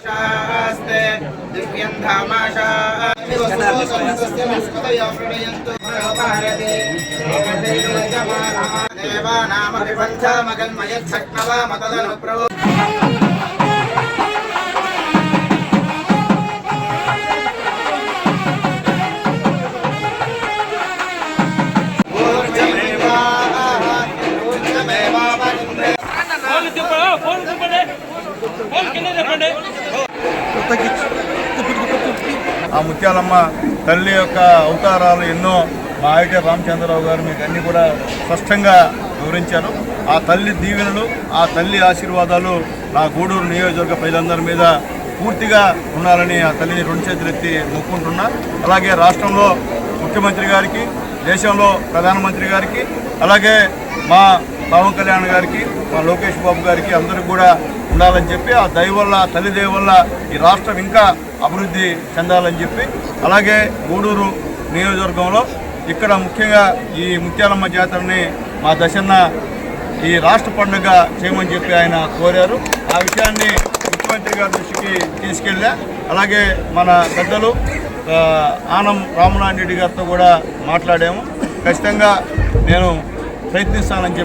शास्ते दिव्यं देवानामपि पञ्चामगन्मयच्छक्नवामतदनुप्रभो ఆ ముత్యాలమ్మ తల్లి యొక్క అవతారాలు ఎన్నో మా ఐటీ రామచంద్రరావు గారు మీకు అన్నీ కూడా స్పష్టంగా వివరించారు. ఆ తల్లి దీవెనలు, ఆ తల్లి ఆశీర్వాదాలు నా గూడూరు నియోజకవర్గ ప్రజలందరి మీద పూర్తిగా ఉండాలని ఆ తల్లిని రెండు చేతులు ఎత్తి మొక్కుంటున్నా. అలాగే రాష్ట్రంలో ముఖ్యమంత్రి గారికి, దేశంలో ప్రధానమంత్రి గారికి, అలాగే మా పవన్ కళ్యాణ్ గారికి, మా లోకేష్ బాబు గారికి అందరికీ కూడా ఉండాలని చెప్పి, ఆ దయ వల్ల, తల్లి దయ వల్ల ఈ రాష్ట్రం ఇంకా అభివృద్ధి చెందాలని చెప్పి, అలాగే గూడూరు నియోజకవర్గంలో ఇక్కడ ముఖ్యంగా ఈ ముత్యాలమ్మ జాతరని మా దశన్న ఈ రాష్ట్ర పండుగ చేయమని చెప్పి ఆయన కోరారు. ఆ విషయాన్ని ముఖ్యమంత్రి గారి దృష్టికి తీసుకెళ్ళా. అలాగే మన పెద్దలు ఆనం రామనారాయణ రెడ్డి గారితో కూడా మాట్లాడాము. ఖచ్చితంగా నేను ప్రయత్నిస్తానని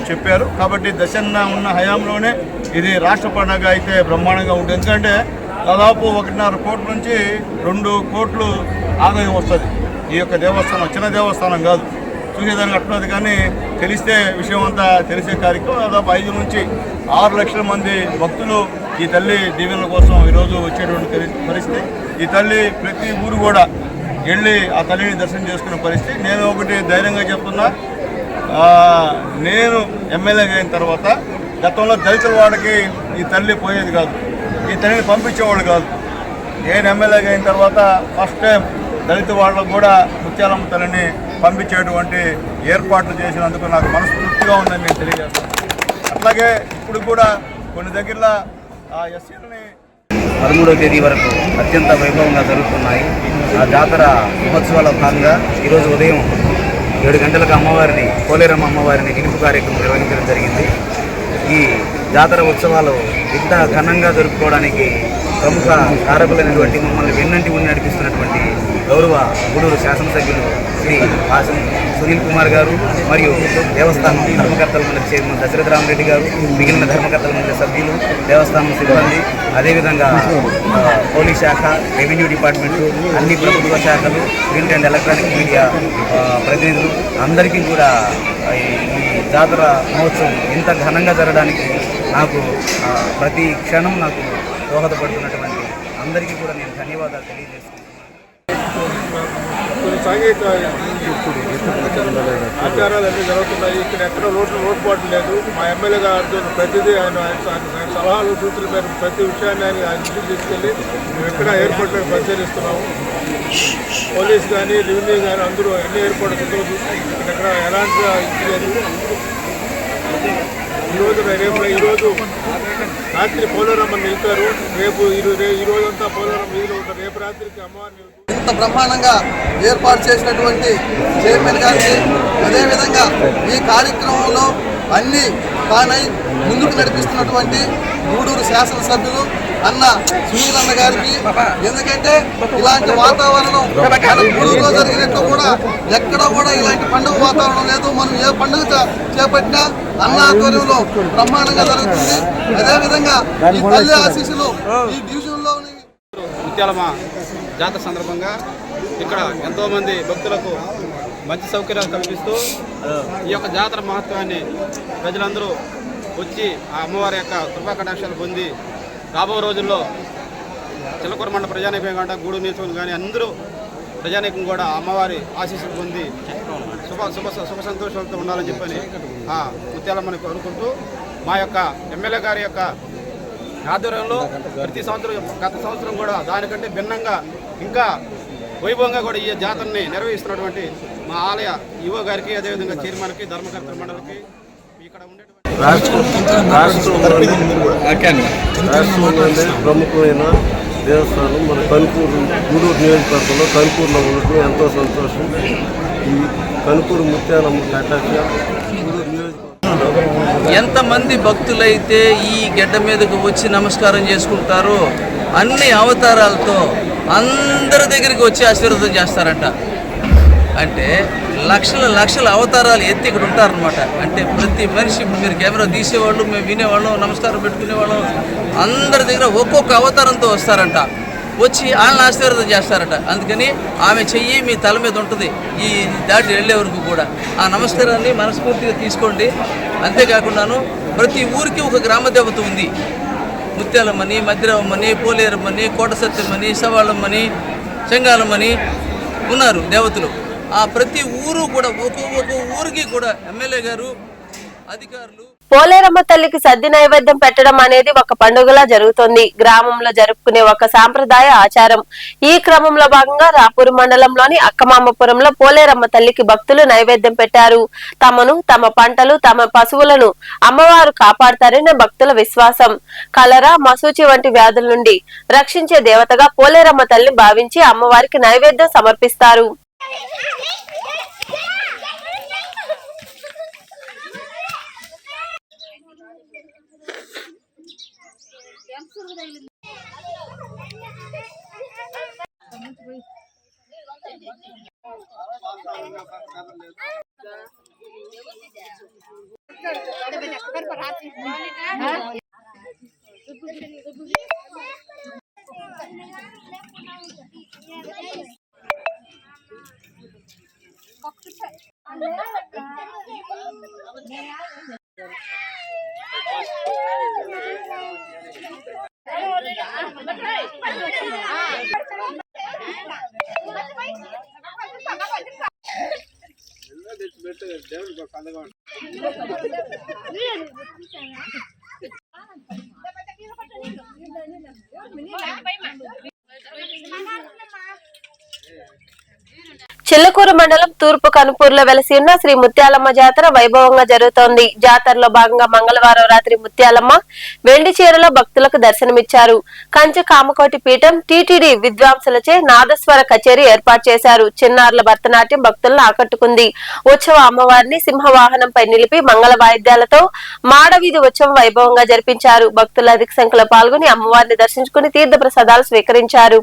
చెప్పారు. కాబట్టి దశన్న ఉన్న హయాంలోనే ఇది రాష్ట్ర పండుగ అయితే బ్రహ్మాండంగా ఉంటుంది. ఎందుకంటే దాదాపు 1.5 కోట్ల నుంచి 2 కోట్లు ఆదాయం వస్తుంది. ఈ యొక్క దేవస్థానం చిన్న దేవస్థానం కాదు, చూసేదానికి అట్లున్నది, కానీ తెలిస్తే విషయం అంతా తెలిసే కార్యక్రమం. దాదాపు 5 నుంచి 6 లక్షల మంది భక్తులు ఈ తల్లి దీవెనల కోసం ఈరోజు వచ్చేటువంటి పరిస్థితి. ఈ తల్లి ప్రతి ఊరు కూడా వెళ్ళి ఆ తల్లిని దర్శనం చేసుకునే పరిస్థితి. నేను ఒకటి ధైర్యంగా చెప్తున్నా, నేను ఎమ్మెల్యేగా అయిన తర్వాత గతంలో దళితుల వాడికి ఈ తల్లి పోయేది కాదు, ఈ తల్లిని పంపించేవాడు కాదు. నేను ఎమ్మెల్యేగా అయిన తర్వాత ఫస్ట్ టైం దళిత వాళ్ళకు కూడా ముత్యాలమ్మ తల్లిని పంపించేటువంటి ఏర్పాట్లు చేసినందుకు నాకు మనస్ఫూర్తిగా ఉందని నేను తెలియజేస్తాను. అట్లాగే ఇప్పుడు కూడా కొన్ని దగ్గరలో ఆ ఎస్సీలని 13వ తేదీ వరకు అత్యంత వైభవంగా జరుగుతున్నాయి. ఆ జాతర మహోత్సవాల భాగంగా ఈరోజు ఉదయం 7 గంటలకు అమ్మవారిని, పోలేరమ్మ అమ్మవారిని నిలుపు కార్యక్రమం నిర్వహించడం జరిగింది. ఈ జాతర ఉత్సవాలు ఇంత ఘనంగా జరుపుకోవడానికి ప్రముఖ కారకులైనటువంటి, మమ్మల్ని వెన్నంటి ఉండి నడిపిస్తున్నటువంటి గౌరవ గూడూరు శాసనసభ్యులు శ్రీ సునీల్ కుమార్ గారు, మరియు దేవస్థానం ధర్మకర్తల మండలి చైర్మన్ దశరథ రామరెడ్డి గారు, మిగిలిన ధర్మకర్తల మండలి సభ్యులు, దేవస్థానం సిబ్బంది, అదేవిధంగా పోలీస్ శాఖ, రెవెన్యూ డిపార్ట్మెంటు, అన్ని ప్రభుత్వ శాఖలు, ప్రింట్ అండ్ ఎలక్ట్రానిక్ మీడియా ప్రతినిధులు అందరికీ కూడా ఈ జాతర మహోత్సవం ఇంత ఘనంగా జరగడానికి నాకు ప్రతి క్షణం నాకు దోహదపడుతున్నటువంటి అందరికీ కూడా నేను ధన్యవాదాలు తెలియజేస్తున్నాను. కొన్ని సాంఘిక ఆచారాలు అన్నీ జరుగుతున్నాయి. ఇక్కడ ఎక్కడ లోటుపాటు లేదు. మా ఎమ్మెల్యే గారితో ప్రతిదీ ఆయన సలహాలు సూచనల మేరకు ప్రతి విషయాన్ని ఆయన దృష్టికి తీసుకెళ్ళి మేము ఎక్కడ ఏర్పాట్లను పరిశీలిస్తున్నాము. పోలీస్ కానీ, రెవెన్యూ కానీ అందరూ అన్ని ఏర్పాట్లు ఇక్కడ ఎలాంటి లేదు. ఈరోజు రాత్రి పోలవరమ్మని నిలిపారు. రేపు ఈ రోజంతా పోలవరం వీధిలో ఉంటారు. రేపు రాత్రికి అమ్మవారిని ఇంత బ్రహ్మాండంగా ఏర్పాటు చేసినటువంటి చైర్మన్ గారికి, అదేవిధంగా ఈ కార్యక్రమంలో అన్ని తానై ముందుకు నడిపిస్తున్నటువంటి గూడూరు శాసనసభ్యులు అన్న సునీల్ అన్న గారికి. ఎందుకంటే ఇలాంటి వాతావరణం మన గూడూరులో జరిగినట్టు కూడా ఎక్కడ కూడా ఇలాంటి పండుగ వాతావరణం లేదు. మనం ఏ పండుగ చేపట్టినా అన్న ఆధ్వర్యంలో బ్రహ్మాండంగా జరుగుతుంది. అదేవిధంగా ఈ తల్లి ఆశీస్సులు ఈ డివిజన్లో ముత్యాలమ్మ జాతర సందర్భంగా ఇక్కడ ఎంతోమంది భక్తులకు మంచి సౌకర్యాలు కల్పిస్తూ ఈ యొక్క జాతర మహత్వాన్ని ప్రజలందరూ వచ్చి ఆ అమ్మవారి యొక్క కృపా కటాక్షాలు పొంది రాబో రోజుల్లో చిలకూరు మండల ప్రజానీకం కాకుండా గూడూరు నియోజకవర్గం కానీ అందరూ ప్రజానీకం కూడా అమ్మవారి ఆశీస్సులు పొంది శుభ సంతోషాలతో ఉండాలని చెప్పని ముత్యాలమ్మని కోరుకుంటూ మా యొక్క ఎమ్మెల్యే గారి యొక్క ఆధ్వర్యంలో ప్రతి సంవత్సరం గత సంవత్సరం కూడా దానికంటే భిన్నంగా ఇంకా వైభవంగా కూడా ఈ జాతరని నిర్వహిస్తున్నటువంటి మా ఆలయ ఈవో గారికి అదేవిధంగా చైర్మన్కి ధర్మకర్తల మండలికి ఇక్కడ రాష్ట్రంలోనే ప్రముఖమైన దేవస్థానం మన కనుపూరు గూడూరు నియోజకవర్గంలో కనుపూరులో ఉండటం ఎంతో సంతోషం. ఈ కనుపూరు ముత్యాలమ్మ కటాక్ష గూడూరు నియోజకవర్గం ఎంతమంది భక్తులైతే ఈ గడ్డ మీదకు వచ్చి నమస్కారం చేసుకుంటారో అన్ని అవతారాలతో అందరి దగ్గరికి వచ్చి ఆశీర్వాదం చేస్తారంట. అంటే లక్షల అవతారాలు ఎత్తి ఇక్కడ ఉంటారనమాట. అంటే ప్రతి మనిషి, మీరు కెమెరా తీసేవాళ్ళు, మేము వినేవాళ్ళం, నమస్కారం పెట్టుకునేవాళ్ళం, అందరి దగ్గర ఒక్కొక్క అవతారంతో వస్తారంట. వచ్చి వాళ్ళని ఆశీర్వాదం చేస్తారట. అందుకని ఆమె చెయ్యి మీ తల మీద ఉంటుంది ఈ దాటి వెళ్ళే వరకు కూడా. ఆ నమస్కారాన్ని మనస్ఫూర్తిగా తీసుకోండి. అంతేకాకుండాను ప్రతి ఊరికి ఒక గ్రామ దేవత ఉంది. ముత్యాలమ్మని, మద్దిరమ్మని, పోలేరమ్మని, కోట సత్యమ్మని, సవాళ్ళమ్మని, చెంగాలమ్మని ఉన్నారు దేవతలు. ఆ ప్రతి ఊరు కూడా ఒక్కొక్క ఊరికి కూడా ఎమ్మెల్యే గారు, అధికారులు. పోలేరమ్మ తల్లికి సద్ది నైవేద్యం పెట్టడం అనేది ఒక పండుగలా జరుగుతోంది. గ్రామంలో జరుపుకునే ఒక సాంప్రదాయ ఆచారం. ఈ క్రమంలో భాగంగా రాపూరు మండలంలోని అక్కమామపురంలో పోలేరమ్మ తల్లికి భక్తులు నైవేద్యం పెట్టారు. తమను, తమ పంటలు, తమ పశువులను అమ్మవారు కాపాడతారని భక్తుల విశ్వాసం. కలరా, మసూచి వంటి వ్యాధుల నుండి రక్షించే దేవతగా పోలేరమ్మ తల్లిని భావించి అమ్మవారికి నైవేద్యం సమర్పిస్తారు. చిల్లకూరు మండలం తూర్పు కనుపూరులో వెలసి ఉన్న శ్రీ ముత్యాలమ్మ జాతర వైభవంగా జరుగుతోంది. జాతరలో భాగంగా మంగళవారం రాత్రి ముత్యాలమ్మ వెండి చీరలో భక్తులకు దర్శనమిచ్చారు. కంచె కామకోటి పీఠం టీటీడీ విద్వాంసులచే నాదస్వర కచేరీ ఏర్పాటు చేశారు. చిన్నారుల భరతనాట్యం భక్తులను ఆకట్టుకుంది. ఉత్సవ అమ్మవారిని సింహవాహనంపై నిలిపి మంగళ వాయిద్యాలతో మాడవీధి ఉత్సవం వైభవంగా జరిపించారు. భక్తులు అధిక సంఖ్యలో పాల్గొని అమ్మవారిని దర్శించుకుని తీర్థ ప్రసాదాలు స్వీకరించారు.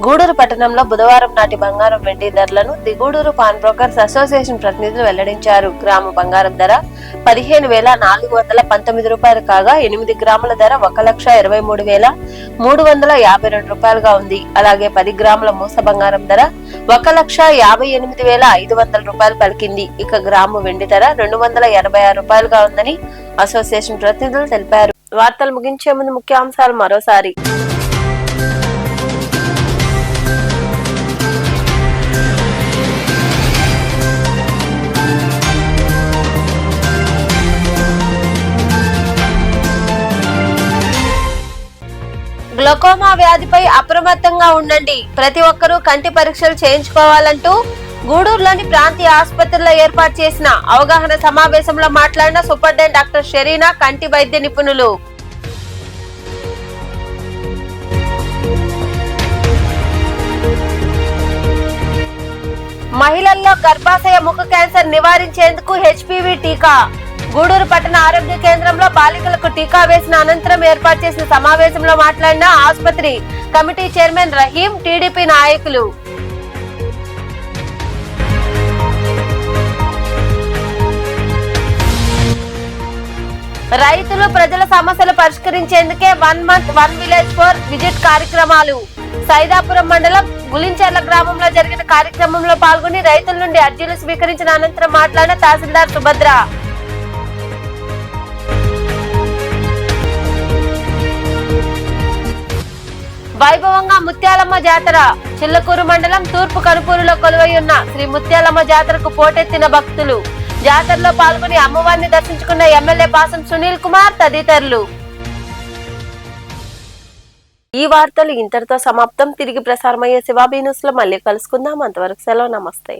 గూడూరు పట్టణంలో బుధవారం నాటి బంగారం వెండి ధరలను the Gudur pawn brokers association ప్రతినిధులు వెల్లడించారు. గ్రామ బంగారం ధర 15,419 రూపాయలు కాగా 8 గ్రాముల ధర 1,23,352 రూపాయలుగా ఉంది. అలాగే 10 గ్రాముల మూస బంగారం ధర 1,58,500 రూపాయలు పలికింది. ఇక గ్రాము వెండి ధర 286 రూపాయలుగా ఉందని అసోసియేషన్ ప్రతినిధులు తెలిపారు. వార్తలు ముగించే ముందు ముఖ్యాంశాలు మరోసారి. గ్లకోమా వ్యాధిపై అప్రమత్తంగా ఉండండి, ప్రతి ఒక్కరూ కంటి పరీక్షలు చేయించుకోవాలంటూ గూడూరులోని ప్రాంతీయ ఆసుపత్రిలో ఏర్పాటు చేసిన అవగాహన సమావేశంలో మాట్లాడిన సూపరింటెండెంట్ డాక్టర్ షెరీనా, కంటి వైద్య నిపుణులు. మహిళల్లో గర్భాశయ ముఖ క్యాన్సర్ నివారించేందుకు హెచ్పివి టీకా. గూడూరు పట్టణ ఆరోగ్య కేంద్రంలో బాలికలకు టీకా వేసిన అనంతరం ఏర్పాటు చేసిన సమావేశంలో మాట్లాడిన ఆసుపత్రి కమిటీ చైర్మన్ రహీం, టీడీపీ నాయకులు. రైతులు ప్రజల సమస్యలు పరిష్కరించేందుకే 1 month 1 village for విజిట్ కార్యక్రమాలు. సైదాపురం మండలం గులించర్ల గ్రామంలో జరిగిన కార్యక్రమంలో పాల్గొని రైతుల నుండి అర్జీలు స్వీకరించిన అనంతరం మాట్లాడిన తహసీల్దార్ సుభద్ర. వైభవంగా ముత్యాలమ్మ జాతర. చిల్లకూరు మండలం తూర్పు కనుపూరులో కొలువై ఉన్న శ్రీ ముత్యాలమ్మ జాతరకు పోటెత్తిన భక్తులు. జాతరలో పాల్గొని అమ్మవారిని దర్శించుకున్న ఎమ్మెల్యే పాసం సునీల్ కుమార్ తదితరులు. ఈ వార్తలు ఇంతటితో సమాప్తం. తిరిగి ప్రసారమయ్యే శివాబీ న్యూస్ లో మళ్ళీ కలుసుకుందాం. అంతవరకు సెలవు, నమస్తే.